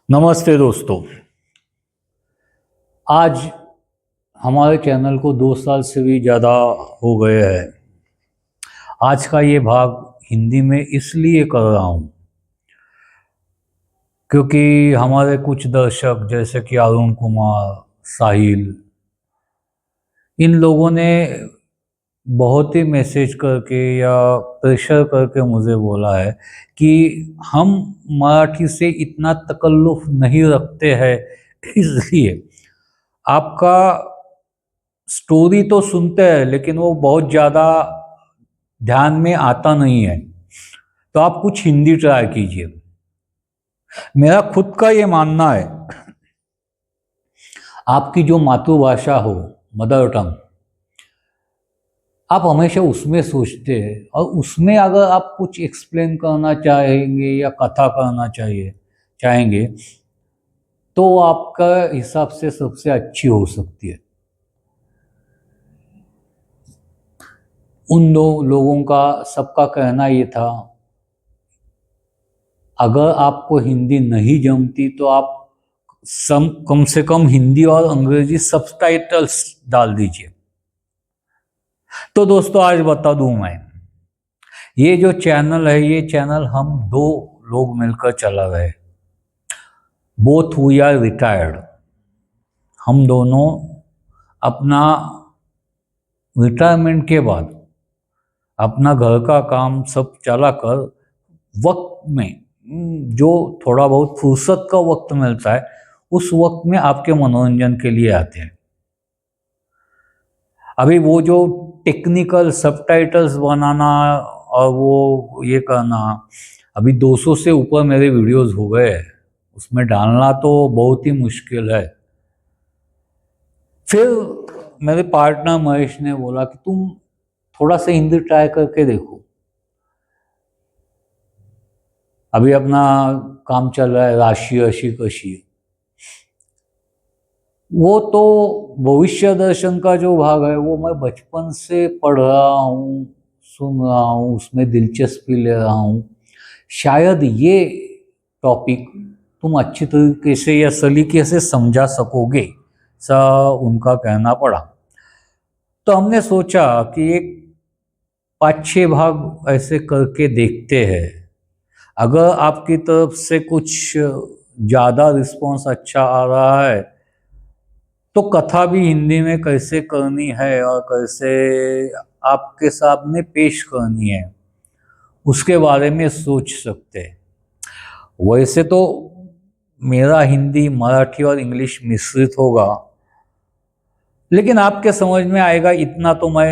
नमस्ते दोस्तों। आज हमारे चैनल को 2 साल से भी ज़्यादा हो गए हैं। आज का ये भाग हिंदी में इसलिए कर रहा हूँ क्योंकि हमारे कुछ दर्शक जैसे कि अरुण कुमार, साहिल, इन लोगों ने बहुत ही मैसेज करके या प्रेशर करके मुझे बोला है कि हम मराठी से इतना तकल्लुफ़ नहीं रखते हैं, इसलिए आपका स्टोरी तो सुनते हैं लेकिन वो बहुत ज़्यादा ध्यान में आता नहीं है, तो आप कुछ हिंदी ट्राई कीजिए। मेरा खुद का ये मानना है, आपकी जो मातृभाषा हो, मदर टंग, आप हमेशा उसमें सोचते हैं और उसमें अगर आप कुछ एक्सप्लेन करना चाहेंगे या कथा करना चाहेंगे तो आपका हिसाब से सबसे अच्छी हो सकती है। उन दो लोगों का सबका कहना ये था, अगर आपको हिंदी नहीं जमती तो आप कम से कम हिंदी और अंग्रेजी सबटाइटल्स डाल दीजिए। तो दोस्तों आज बता दूं मैं, ये जो चैनल है, ये चैनल हम 2 लोग मिलकर चला रहे। Both we are retired. हम दोनों अपना रिटायरमेंट के बाद अपना घर का काम सब चला कर वक्त में जो थोड़ा बहुत फुर्सत का वक्त मिलता है, उस वक्त में आपके मनोरंजन के लिए आते हैं। अभी वो जो टेक्निकल सबटाइटल्स बनाना और वो ये करना, अभी 200 से ऊपर मेरे वीडियोस हो गए हैं, उसमें डालना तो बहुत ही मुश्किल है। फिर मेरे पार्टनर महेश ने बोला कि तुम थोड़ा सा हिंदी ट्राई करके देखो। अभी अपना काम चल रहा है राशि अशी कशी, वो तो भविष्य दर्शन का जो भाग है वो मैं बचपन से पढ़ रहा हूँ, सुन रहा हूँ, उसमें दिलचस्पी ले रहा हूँ। शायद ये टॉपिक तुम अच्छी तरीके से या सलीके से समझा सकोगे, सा उनका कहना पड़ा। तो हमने सोचा कि एक 5-6 भाग ऐसे करके देखते हैं। अगर आपकी तरफ से कुछ ज़्यादा रिस्पॉन्स अच्छा आ रहा है तो कथा भी हिंदी में कैसे करनी है और कैसे आपके सामने पेश करनी है, उसके बारे में सोच सकते हैं। वैसे तो मेरा हिंदी मराठी और इंग्लिश मिश्रित होगा, लेकिन आपके समझ में आएगा इतना तो मैं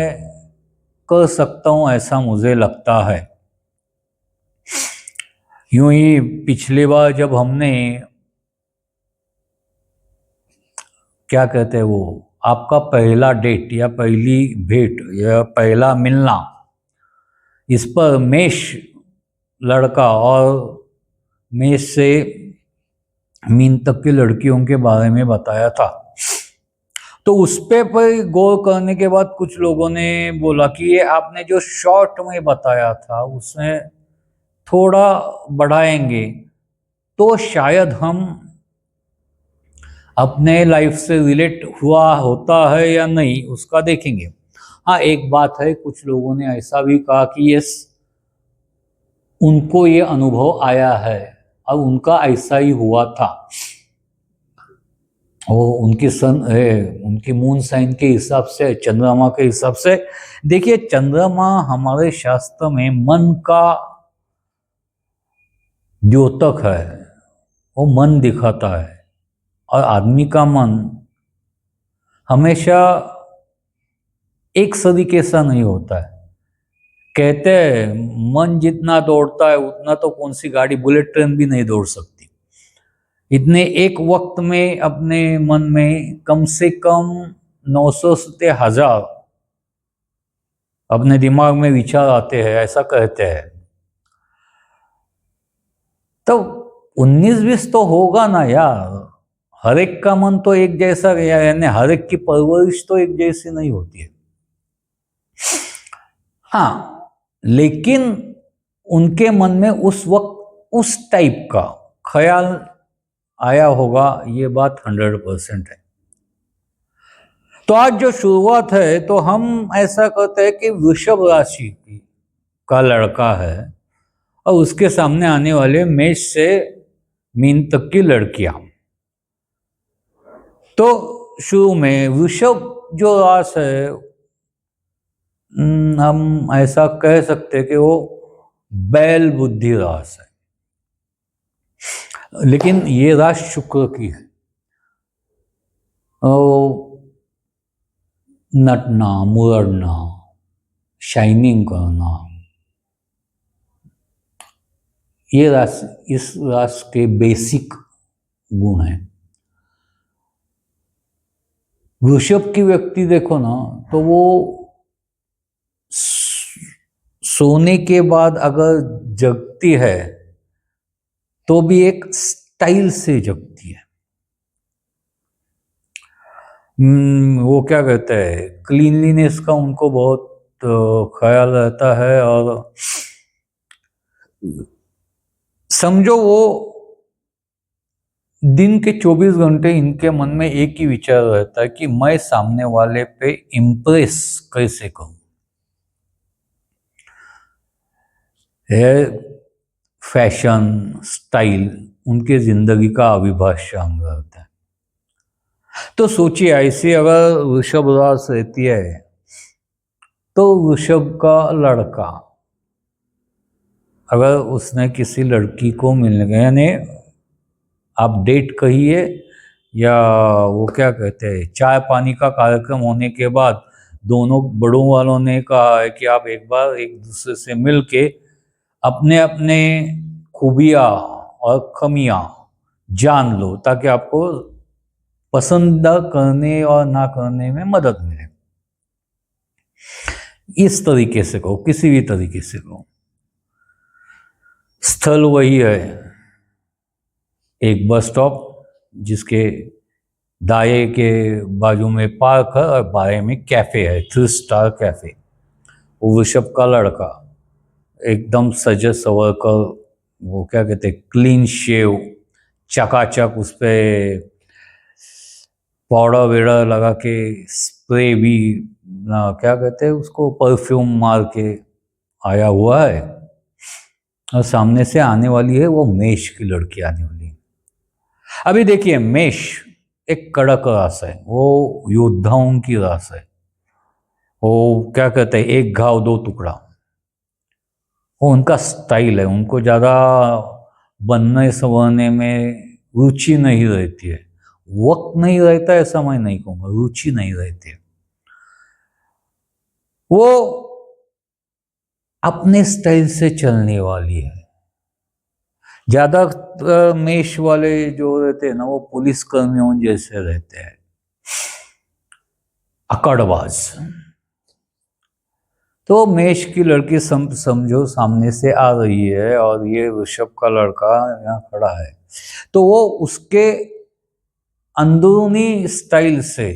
कर सकता हूँ, ऐसा मुझे लगता है। यूं ही पिछली बार जब हमने क्या कहते हैं वो, आपका पहला डेट या पहली भेंट या पहला मिलना, इस पर मेष लड़का और मेष से मीन तक की लड़कियों के बारे में बताया था, तो उस पे पर गौर करने के बाद कुछ लोगों ने बोला कि ये आपने जो शॉर्ट में बताया था उसमें थोड़ा बढ़ाएंगे तो शायद हम अपने लाइफ से रिलेट हुआ होता है या नहीं उसका देखेंगे। हाँ, एक बात है, कुछ लोगों ने ऐसा भी कहा कि यस, उनको ये अनुभव आया है और उनका ऐसा ही हुआ था। वो उनकी मून साइन के हिसाब से, चंद्रमा के हिसाब से, देखिए चंद्रमा हमारे शास्त्र में मन का द्योतक है, वो मन दिखाता है और आदमी का मन हमेशा एक तरीके सा नहीं होता है। कहते हैं मन जितना दौड़ता है उतना तो कौन सी गाड़ी, बुलेट ट्रेन भी नहीं दौड़ सकती। इतने एक वक्त में अपने मन में कम से कम 900 से 1000 अपने दिमाग में विचार आते हैं, ऐसा कहते हैं। तो 19-20 तो होगा ना यार, हर एक का मन तो एक जैसा, यानी हर एक की परवरिश तो एक जैसी नहीं होती है। हाँ, लेकिन उनके मन में उस वक्त उस टाइप का ख्याल आया होगा, ये बात 100% है। तो आज जो शुरुआत है, तो हम ऐसा कहते हैं कि वृषभ राशि का लड़का है और उसके सामने आने वाले मेष से मीन तक की लड़कियां। तो शुरू में वृषभ जो राशि है, हम ऐसा कह सकते हैं कि वो बैल बुद्धि राशि है, लेकिन ये राशि शुक्र की है। नटना, मुरड़ना, शाइनिंग करना, ये राशि इस राशि के बेसिक गुण हैं। वृषभ की व्यक्ति देखो ना, तो वो सोने के बाद अगर जगती है तो भी एक स्टाइल से जगती है। वो क्या कहते हैं, क्लीनलीनेस का उनको बहुत ख्याल रहता है। और समझो वो दिन के 24 घंटे इनके मन में एक ही विचार रहता है कि मैं सामने वाले पे इम्प्रेस कैसे करूं। है फैशन, स्टाइल उनके जिंदगी का अविभाज्य अंग रहता है। तो सोचिए, ऐसी अगर वृषभ राशि रहती है, तो वृषभ का लड़का अगर उसने किसी लड़की को मिलने गया, यानी आप डेट कहिए या वो क्या कहते हैं, चाय पानी का कार्यक्रम होने के बाद दोनों बड़ों वालों ने कहा है कि आप एक बार एक दूसरे से मिलके अपने अपने खूबियाँ और खमियाँ जान लो, ताकि आपको पसंद करने और ना करने में मदद मिले। इस तरीके से कहो, किसी भी तरीके से कहो। स्थल वही है, एक बस स्टॉप जिसके दाएं के बाजू में पार्क है और बाएं में कैफे है, 3 स्टार कैफे। वो वृषभ का लड़का एकदम सजे सवर कर, वो क्या कहते हैं, क्लीन शेव, चकाचक, उस पर पाउडर वेडर लगा के, स्प्रे भी ना, क्या कहते हैं उसको, परफ्यूम मार के आया हुआ है। और सामने से आने वाली है वो मेष की लड़की आने वाली है। अभी देखिए, मेष एक कड़क रास है, वो योद्धाओं की रास है। वो क्या कहते हैं, एक घाव दो टुकड़ा, वो उनका स्टाइल है। उनको ज़्यादा बनने संवरने में रुचि नहीं रहती है। वक्त नहीं रहता है, ऐसा मैं नहीं कहूँगा, रुचि नहीं रहती है। वो अपने स्टाइल से चलने वाली है। ज्यादा मेष वाले जो रहते हैं ना, वो पुलिस कर्मियों जैसे रहते हैं, अकड़बाज। तो मेष की लड़की समझो सामने से आ रही है और ये वृषभ का लड़का यहाँ खड़ा है, तो वो उसके अंदरूनी स्टाइल से,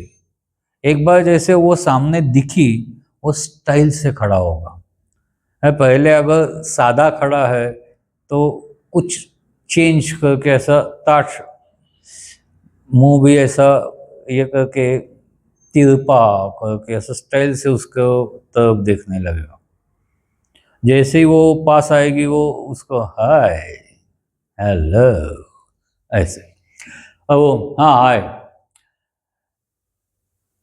एक बार जैसे वो सामने दिखी, वो स्टाइल से खड़ा होगा। पहले अगर सादा खड़ा है तो कुछ चेंज करके, ऐसा ताश मुंह भी ऐसा ये करके, तिरपा करके, ऐसा स्टाइल से उसको तरफ देखने लगेगा। जैसे ही वो पास आएगी, वो उसको हाय, हेलो, ऐसे। अब वो हाँ हाय,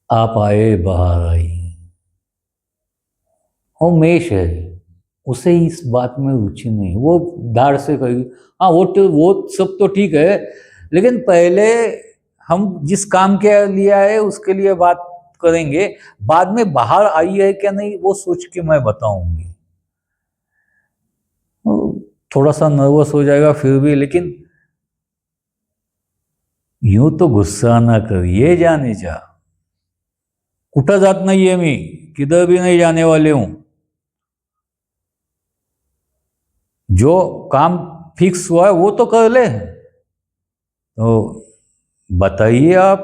आप आए, बाहर आई। वो मेष है, उसे इस बात में रुचि नहीं। वो दाढ़ से कहेगी हाँ, वो सब तो ठीक है, लेकिन पहले हम जिस काम के लिए आए उसके लिए बात करेंगे, बाद में बाहर आई है क्या नहीं वो सोच के मैं बताऊंगी। थोड़ा सा नर्वस हो जाएगा फिर भी, लेकिन यूं तो गुस्सा ना कर, ये जाने जा, कुठं जात नाहीये मी, किधर भी नहीं जाने वाले हूं। जो काम फिक्स हुआ है वो तो कर ले। तो बताइए आप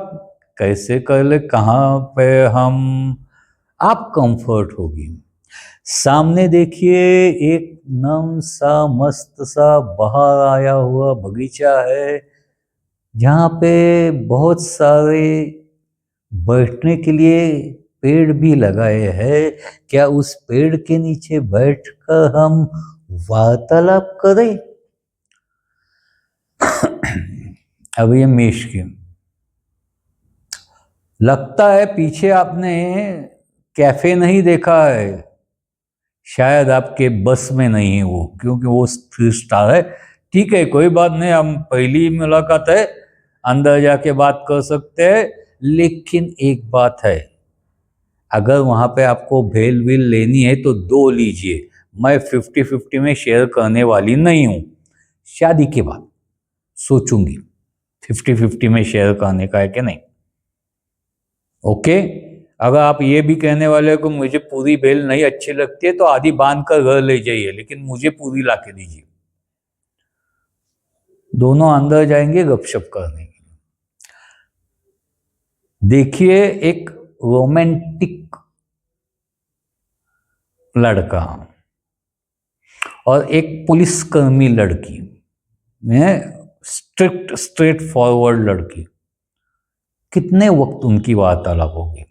कैसे कर ले, कहाँ पे हम, आप कंफर्ट होगी। सामने देखिए, एक नम सा मस्त सा बाहर आया हुआ बगीचा है, जहाँ पे बहुत सारे बैठने के लिए पेड़ भी लगाए हैं। क्या उस पेड़ के नीचे बैठकर हम वार्तालाप करें? अब ये मेष की लगता है पीछे आपने कैफे नहीं देखा है, शायद आपके बस में नहीं है वो, क्योंकि वो 3 स्टार है। ठीक है, कोई बात नहीं, हम पहली मुलाकात है, अंदर जाके बात कर सकते हैं। लेकिन एक बात है, अगर वहां पे आपको भेल वील लेनी है तो 2 लीजिए। मैं 50-50 में शेयर करने वाली नहीं हूं। शादी के बाद सोचूंगी 50-50 में शेयर करने का है कि नहीं। ओके, अगर आप ये भी कहने वाले हो कि मुझे पूरी भेल नहीं अच्छी लगती है तो आधी बांध कर घर ले जाइए, लेकिन मुझे पूरी ला के दीजिए। दोनों अंदर जाएंगे गपशप करने के लिए। देखिए, एक रोमांटिक लड़का और एक पुलिसकर्मी लड़की में स्ट्रेट फॉरवर्ड लड़की, कितने वक्त उनकी वार्तालाप होगी?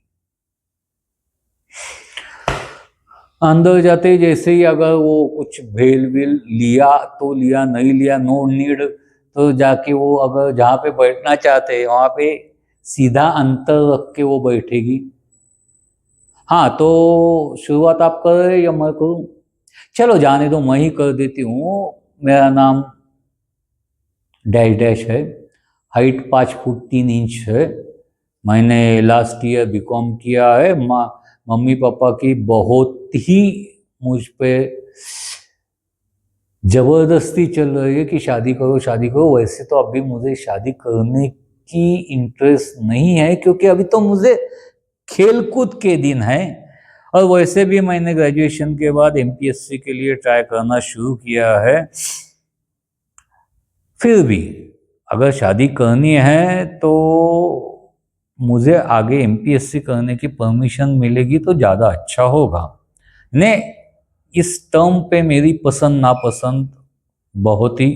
अंदर जाते ही जैसे ही अगर वो कुछ भेल वेल लिया तो लिया, नहीं लिया नो नीड, तो जाके वो अगर जहाँ पे बैठना चाहते हैं वहाँ पे सीधा अंतर रख के वो बैठेगी। हाँ, तो शुरुआत आप करें या मैं करूँ? चलो जाने दो, मैं ही कर देती हूँ। मेरा नाम डैश डैश है, हाइट 5 फुट 3 इंच है। मैंने लास्ट ईयर बीकॉम किया है। मम्मी पापा की बहुत ही मुझ पे जबरदस्ती चल रही है कि शादी करो शादी करो। वैसे तो अभी मुझे शादी करने की इंटरेस्ट नहीं है, क्योंकि अभी तो मुझे खेलकूद के दिन है। और वैसे भी मैंने ग्रेजुएशन के बाद एमपीएससी के लिए ट्राई करना शुरू किया है। फिर भी अगर शादी करनी है तो मुझे आगे एमपीएससी करने की परमिशन मिलेगी तो ज़्यादा अच्छा होगा। ने इस टर्म पे मेरी पसंद नापसंद बहुत ही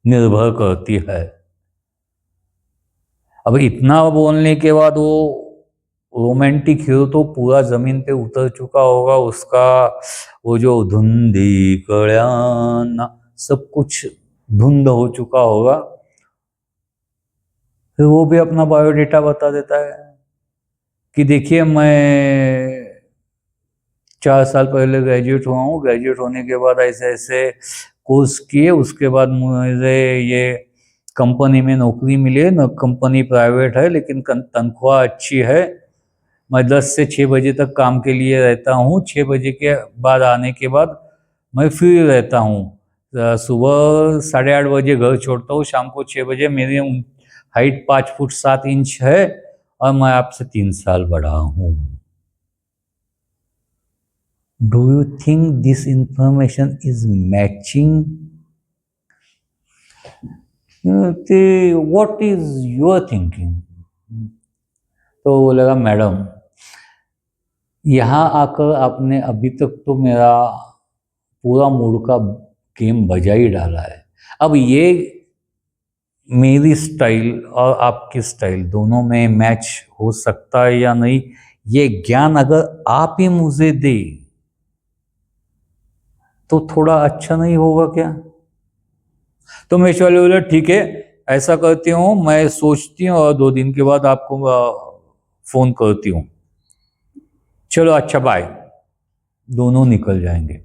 निर्भर करती है। अब इतना बोलने के बाद वो रोमांटिक हीरो तो पूरा जमीन पे उतर चुका होगा। उसका वो जो धुंधी कड़ाना सब कुछ धुंध हो चुका होगा। फिर वो भी अपना बायोडेटा बता देता है कि देखिए, मैं 4 साल पहले ग्रेजुएट हुआ हूँ, ग्रेजुएट होने के बाद ऐसे ऐसे कोर्स किए, उसके बाद मुझे ये कंपनी में नौकरी मिली है न। कंपनी प्राइवेट है लेकिन तनख्वाह अच्छी है। मैं 10 से 6 बजे तक काम के लिए रहता हूँ। 6 बजे के बाद आने के बाद मैं फ्री रहता हूँ। सुबह 8:30 बजे घर छोड़ता हूँ, शाम को 6 बजे। मेरी हाइट 5 फुट 7 इंच है और मैं आपसे 3 साल बड़ा हूँ। Do you think this information is matching? What is your thinking? तो बोलेगा, मैडम यहाँ आकर आपने अभी तक तो मेरा पूरा मूड का गेम बजा ही डाला है। अब ये मेरी स्टाइल और आपकी स्टाइल दोनों में मैच हो सकता है या नहीं, ये ज्ञान अगर आप ही मुझे दे तो थोड़ा अच्छा नहीं होगा क्या? तो मेष वाले बोले, ठीक है, ऐसा करती हूँ, मैं सोचती हूँ और 2 दिन के बाद आपको फोन करती हूँ। चलो अच्छा, बाय। दोनों निकल जाएंगे।